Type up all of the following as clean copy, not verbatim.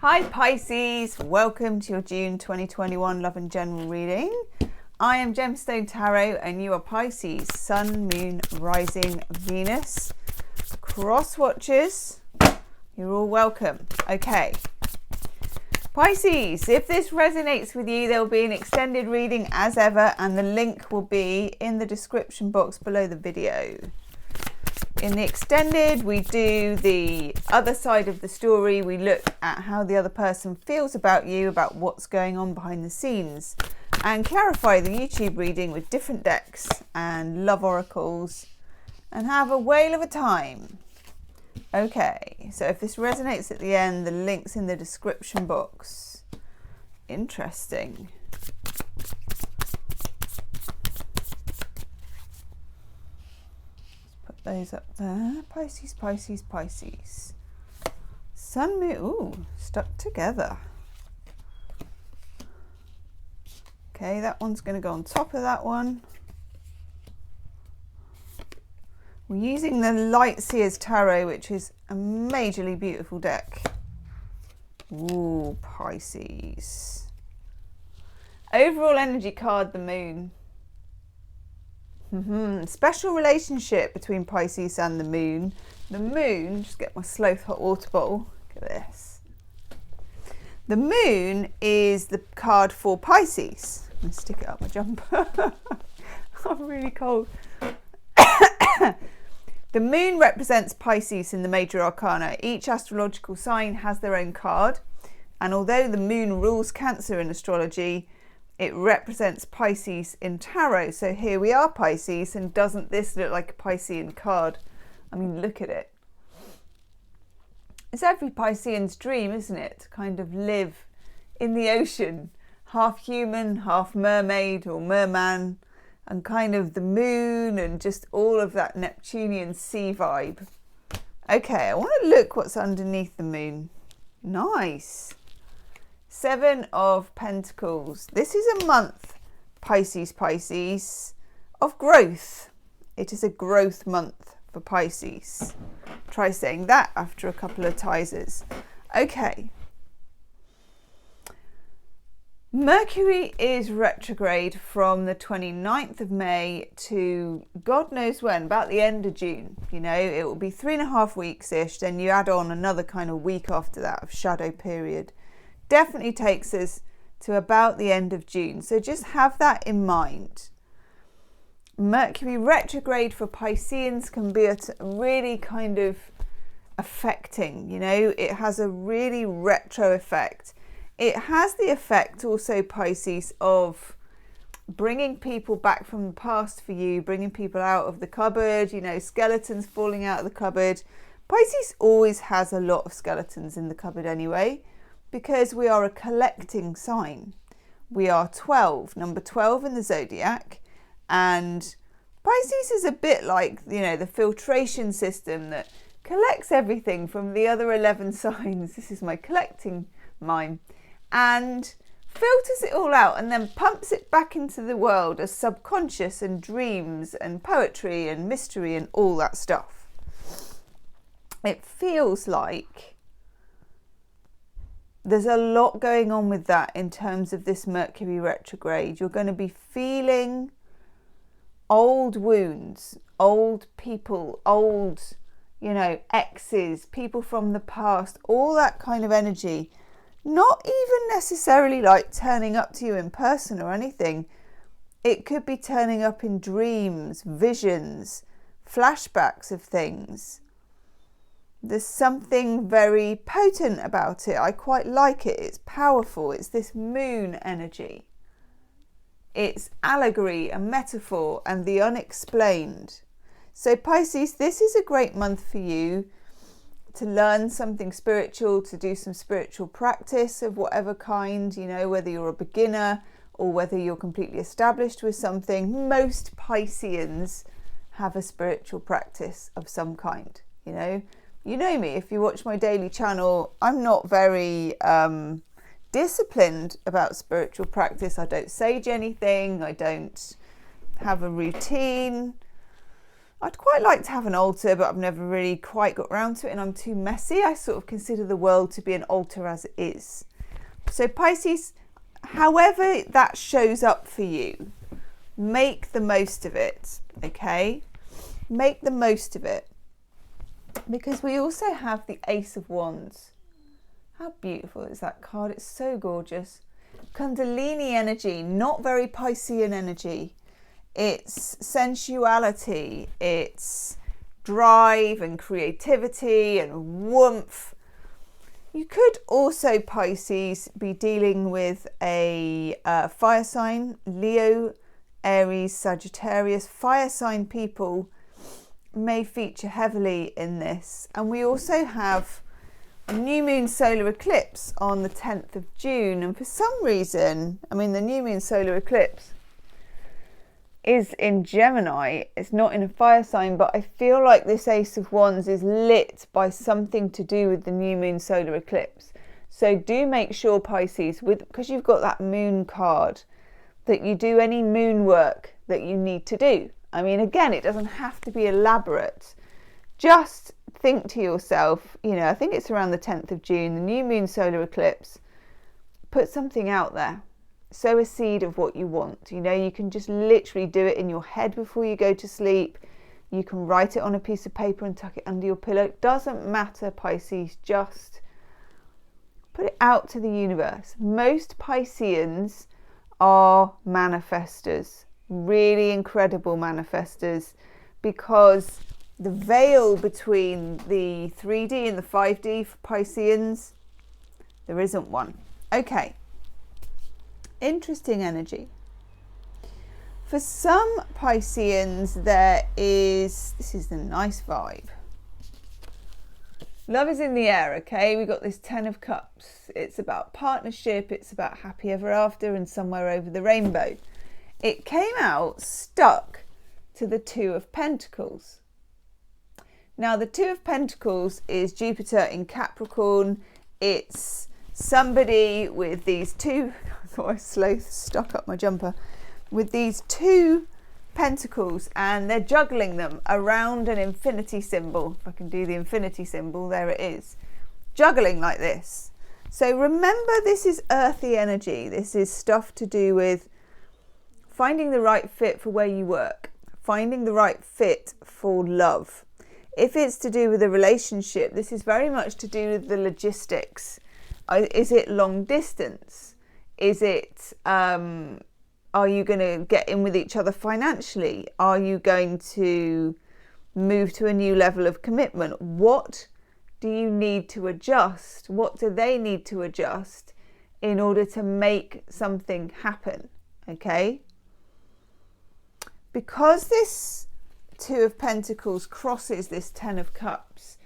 Hi Pisces, welcome to your June 2021 Love and General reading. I am Gemstone Tarot and you are Pisces, Sun, Moon, Rising, Venus. Cross watchers, you're all welcome. Okay. Pisces, if this resonates with you, there will be an extended reading as ever and the link will be in the description box below the video. In the extended, we do the other side of the story. We look at how the other person feels about you, about what's going on behind the scenes, and clarify the YouTube reading with different decks and love oracles, and have a whale of a time. Okay, so if this resonates at the end, the link's in the description box. Interesting. Those up there. Pisces, Pisces, Pisces. Sun, Moon, ooh, stuck together. Okay, that one's going to go on top of that one. We're using the Light Seers Tarot, which is a majorly beautiful deck. Ooh, Pisces. Overall energy card, the Moon. Special relationship between Pisces and the Moon. The Moon, just get my Sloth hot water bottle. Look at this. The Moon is the card for Pisces. I'm going to stick it up my jumper. I'm really cold. The Moon represents Pisces in the major arcana. Each astrological sign has their own card. And although the Moon rules Cancer in astrology, it represents Pisces in tarot. So here we are, Pisces, and doesn't this look like a Piscean card? I mean, look at it. It's every Piscean's dream, isn't it? To kind of live in the ocean, half human, half mermaid or merman, and kind of the moon and just all of that Neptunian sea vibe. Okay, I want to look what's underneath the moon. Nice. 7 of Pentacles. This is a month, Pisces, of growth. It is a growth month for Pisces. Try saying that after a couple of Tisers. Okay. Mercury is retrograde from the 29th of May to God knows when, about the end of June. You know, it will be 3.5 weeks-ish. Then you add on another kind of week after that of shadow period. Definitely takes us to about the end of June. So just have that in mind. Mercury retrograde for Pisceans can be really kind of affecting, you know, it has a really retro effect. It has the effect also, Pisces, of bringing people back from the past for you, bringing people out of the cupboard, you know, skeletons falling out of the cupboard. Pisces always has a lot of skeletons in the cupboard anyway, because we are a collecting sign. We are 12, number 12 in the zodiac, and Pisces is a bit like, you know, the filtration system that collects everything from the other 11 signs. This is my collecting mind, and filters it all out and then pumps it back into the world as subconscious and dreams and poetry and mystery and all that stuff. It feels like there's a lot going on with that in terms of this Mercury retrograde. You're going to be feeling old wounds, old people, old, you know, exes, people from the past, all that kind of energy. Not even necessarily like turning up to you in person or anything. It could be turning up in dreams, visions, flashbacks of things. There's something very potent about it. I quite like it. It's powerful. It's this moon energy. It's allegory, a metaphor, and the unexplained. So Pisces, this is a great month for you to learn something spiritual, to do some spiritual practice of whatever kind, you know, whether you're a beginner or whether you're completely established with something. Most Pisceans have a spiritual practice of some kind, you know. You know me, if you watch my daily channel, I'm not very disciplined about spiritual practice. I don't sage anything. I don't have a routine. I'd quite like to have an altar, but I've never really quite got around to it and I'm too messy. I sort of consider the world to be an altar as it is. So Pisces, however that shows up for you, make the most of it, okay? Make the most of it. Because we also have the Ace of Wands. How beautiful is that card? It's so gorgeous. Kundalini energy, not very Piscean energy. It's sensuality, it's drive and creativity and warmth. You could also, Pisces, be dealing with a fire sign, Leo, Aries, Sagittarius. Fire sign people may feature heavily in this. And we also have New Moon Solar Eclipse on the 10th of June. And for some reason, I mean, the New Moon Solar Eclipse is in Gemini. It's not in a fire sign, but I feel like this Ace of Wands is lit by something to do with the New Moon Solar Eclipse. So do make sure, Pisces, because you've got that moon card, that you do any moon work that you need to do. I mean, again, it doesn't have to be elaborate. Just think to yourself, you know, I think it's around the 10th of June, the New Moon Solar Eclipse, put something out there. Sow a seed of what you want. You know, you can just literally do it in your head before you go to sleep. You can write it on a piece of paper and tuck it under your pillow. Doesn't matter, Pisces, just put it out to the universe. Most Pisceans are manifestors, really incredible manifestors, because the veil between the 3D and the 5D for Pisceans, there isn't one. Okay, interesting for some Pisceans. This is the nice vibe. Love is in the air, okay? We got this 10 of Cups. It's about partnership, it's about happy ever after and somewhere over the rainbow. It came out stuck to the 2 of Pentacles. Now, the 2 of Pentacles is Jupiter in Capricorn. It's somebody with these two, I thought I stuck up my jumper, with these 2 pentacles, and they're juggling them around an infinity symbol. If I can do the infinity symbol, there it is. Juggling like this. So remember, this is earthy energy. This is stuff to do with finding the right fit for where you work, finding the right fit for love. If it's to do with a relationship, this is very much to do with the logistics. Is it long distance? Is it, are you going to get in with each other financially? Are you going to move to a new level of commitment? What do you need to adjust? What do they need to adjust in order to make something happen? Okay? Because this 2 of Pentacles crosses this 10 of Cups,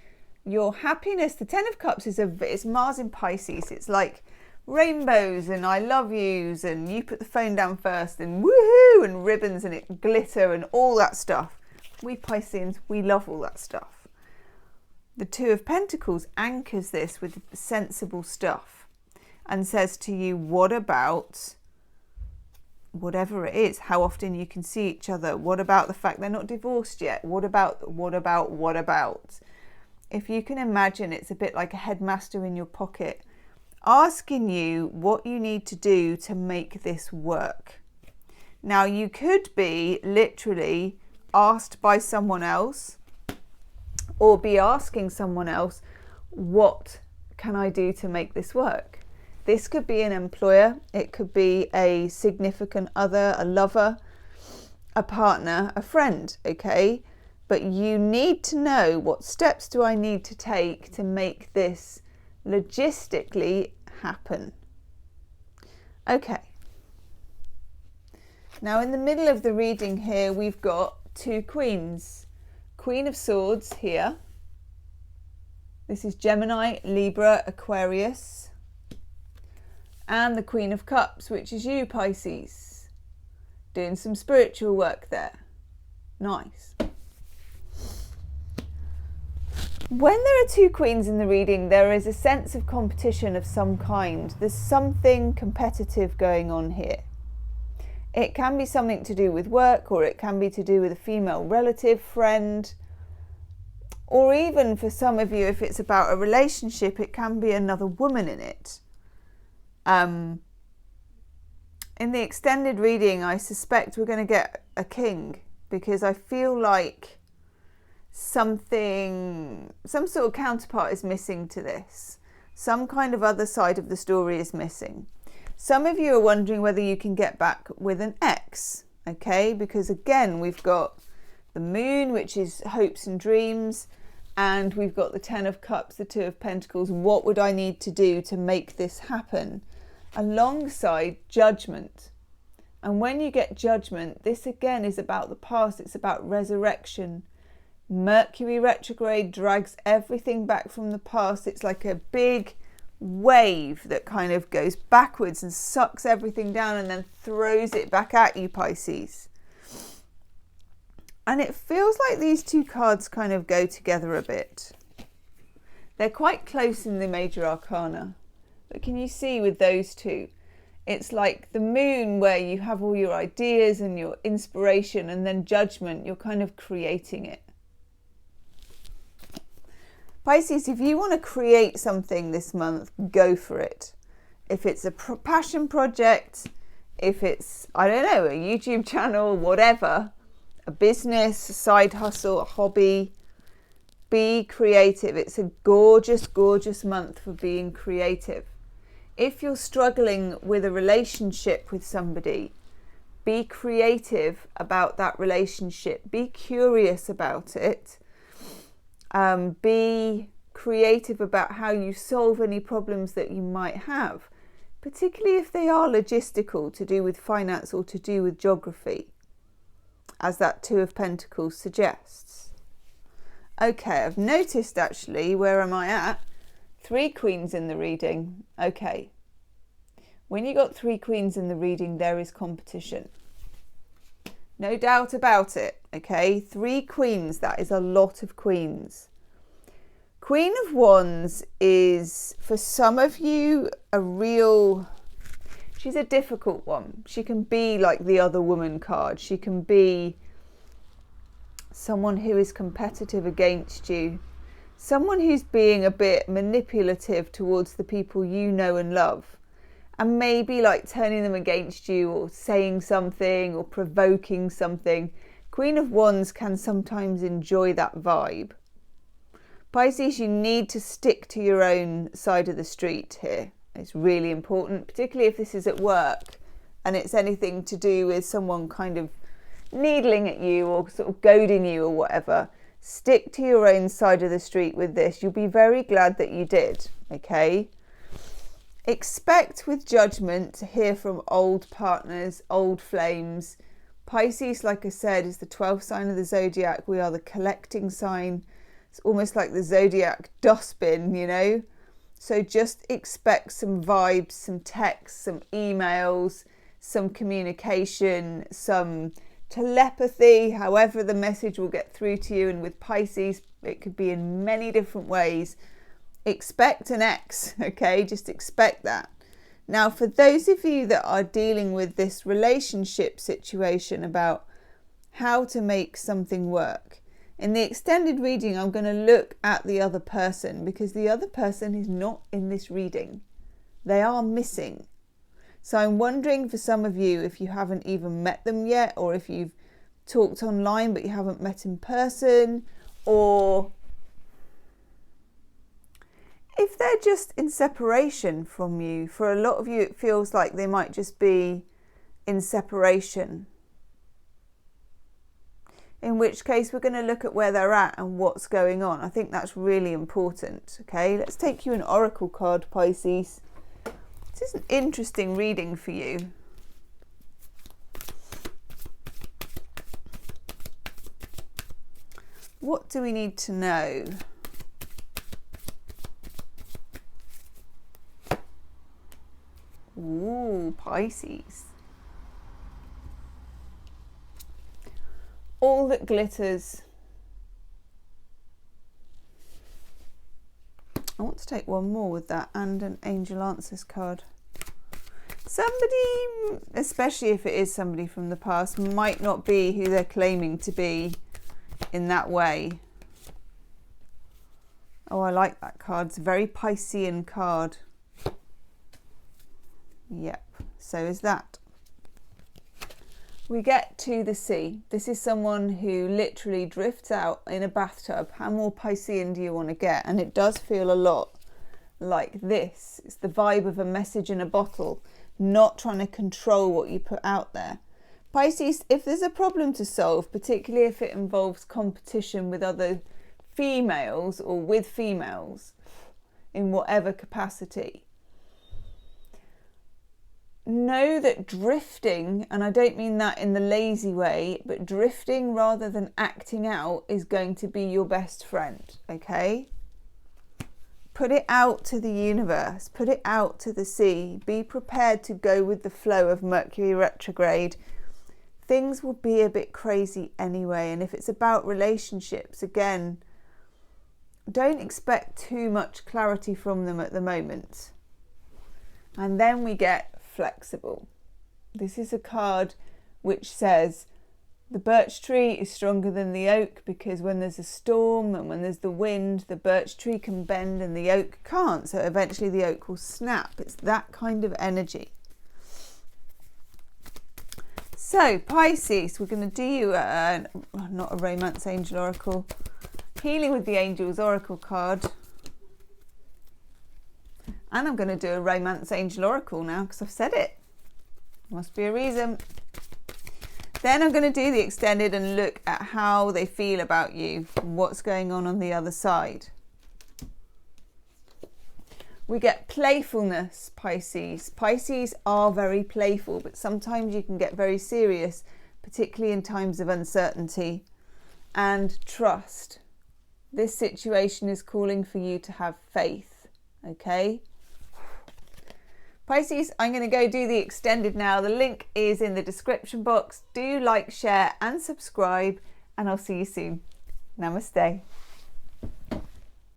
your happiness, the 10 of Cups is Mars in Pisces. It's like rainbows and I love yous and you put the phone down first and woohoo and ribbons and it glitter and all that stuff. We Pisceans, we love all that stuff. The 2 of Pentacles anchors this with sensible stuff and says to you, what about whatever it is, how often you can see each other? What about the fact they're not divorced yet? What about? If you can imagine, it's a bit like a headmaster in your pocket asking you what you need to do to make this work. Now, you could be literally asked by someone else or be asking someone else, what can I do to make this work? This could be an employer, it could be a significant other, a lover, a partner, a friend, okay? But you need to know, what steps do I need to take to make this logistically happen? Okay. Now, in the middle of the reading here, we've got 2 queens. Queen of Swords here. This is Gemini, Libra, Aquarius. And the Queen of Cups, which is you, Pisces. Doing some spiritual work there. Nice. When there are 2 queens in the reading, there is a sense of competition of some kind. There's something competitive going on here. It can be something to do with work, or it can be to do with a female relative, friend, or even for some of you, if it's about a relationship, it can be another woman in it. In the extended reading, I suspect we're going to get a king, because I feel like some sort of counterpart is missing to this. Some kind of other side of the story is missing. Some of you are wondering whether you can get back with an ex, okay? Because again, we've got the moon, which is hopes and dreams, and we've got the 10 of cups, the 2 of pentacles. What would I need to do to make this happen? Alongside judgment. And when you get judgment, this again is about the past. It's about resurrection. Mercury retrograde drags everything back from the past. It's like a big wave that kind of goes backwards and sucks everything down and then throws it back at you, Pisces. And it feels like these two cards kind of go together a bit. They're quite close in the major arcana. But can you see with those two? It's like the moon, where you have all your ideas and your inspiration, and then judgment, you're kind of creating it. Pisces, if you want to create something this month, go for it. If it's a passion project, if it's, I don't know, a YouTube channel, whatever, a business, a side hustle, a hobby, be creative. It's a gorgeous, gorgeous month for being creative. If you're struggling with a relationship with somebody, be creative about that relationship. Be curious about it. Be creative about how you solve any problems that you might have, particularly if they are logistical, to do with finance or to do with geography, as that 2 of Pentacles suggests. Okay, I've noticed actually, where am I at? 3 queens in the reading. Okay. When you got 3 queens in the reading, there is competition. No doubt about it. Okay, 3 queens, that is a lot of queens. Queen of Wands is, for some of you, she's a difficult one. She can be like the other woman card. She can be someone who is competitive against you. Someone who's being a bit manipulative towards the people you know and love. And maybe like turning them against you, or saying something, or provoking something. Queen of Wands can sometimes enjoy that vibe. Pisces, you need to stick to your own side of the street here. It's really important, particularly if this is at work and it's anything to do with someone kind of needling at you or sort of goading you or whatever. Stick to your own side of the street with this. You'll be very glad that you did, okay? Expect with judgment to hear from old partners, old flames. Pisces, like I said, is the 12th sign of the zodiac. We are the collecting sign. It's almost like the zodiac dustbin, you know? So just expect some vibes, some texts, some emails, some communication, some telepathy, however the message will get through to you. And with Pisces, it could be in many different ways. Expect an ex, okay? Just expect that. Now, for those of you that are dealing with this relationship situation about how to make something work, in the extended reading, I'm going to look at the other person, because the other person is not in this reading. They are missing. So I'm wondering for some of you, if you haven't even met them yet, or if you've talked online but you haven't met in person, or if they're just in separation from you. For a lot of you, it feels like they might just be in separation. In which case, we're going to look at where they're at and what's going on. I think that's really important. Okay, let's take you an oracle card, Pisces. This is an interesting reading for you. What do we need to know? Ooh, Pisces. All that glitters. I want to take one more with that, and an Angel Answers card. Somebody, especially if it is somebody from the past, might not be who they're claiming to be in that way. Oh, I like that card. It's a very Piscean card. Yep, so is that. We get to the sea. This is someone who literally drifts out in a bathtub. How more Piscean do you want to get? And it does feel a lot like this. It's the vibe of a message in a bottle, not trying to control what you put out there. Pisces, if there's a problem to solve, particularly if it involves competition with other females or with females in whatever capacity, know that drifting, and I don't mean that in the lazy way, but drifting rather than acting out is going to be your best friend, okay? Put it out to the universe, put it out to the sea. Be prepared to go with the flow of Mercury retrograde. Things will be a bit crazy anyway, and if it's about relationships, again, don't expect too much clarity from them at the moment. And then we get flexible. This is a card which says the birch tree is stronger than the oak, because when there's a storm and when there's the wind, the birch tree can bend and the oak can't, so eventually the oak will snap. It's that kind of energy. So Pisces, we're going to do you not a romance angel oracle, healing with the angels oracle card. And I'm going to do a romance angel oracle now because I've said it. Must be a reason. Then I'm going to do the extended and look at how they feel about you, what's going on the other side. We get playfulness, Pisces. Pisces are very playful, but sometimes you can get very serious, particularly in times of uncertainty. And trust. This situation is calling for you to have faith, okay? Pisces, I'm going to go do the extended now. The link is in the description box. Do like, share and subscribe, and I'll see you soon. Namaste.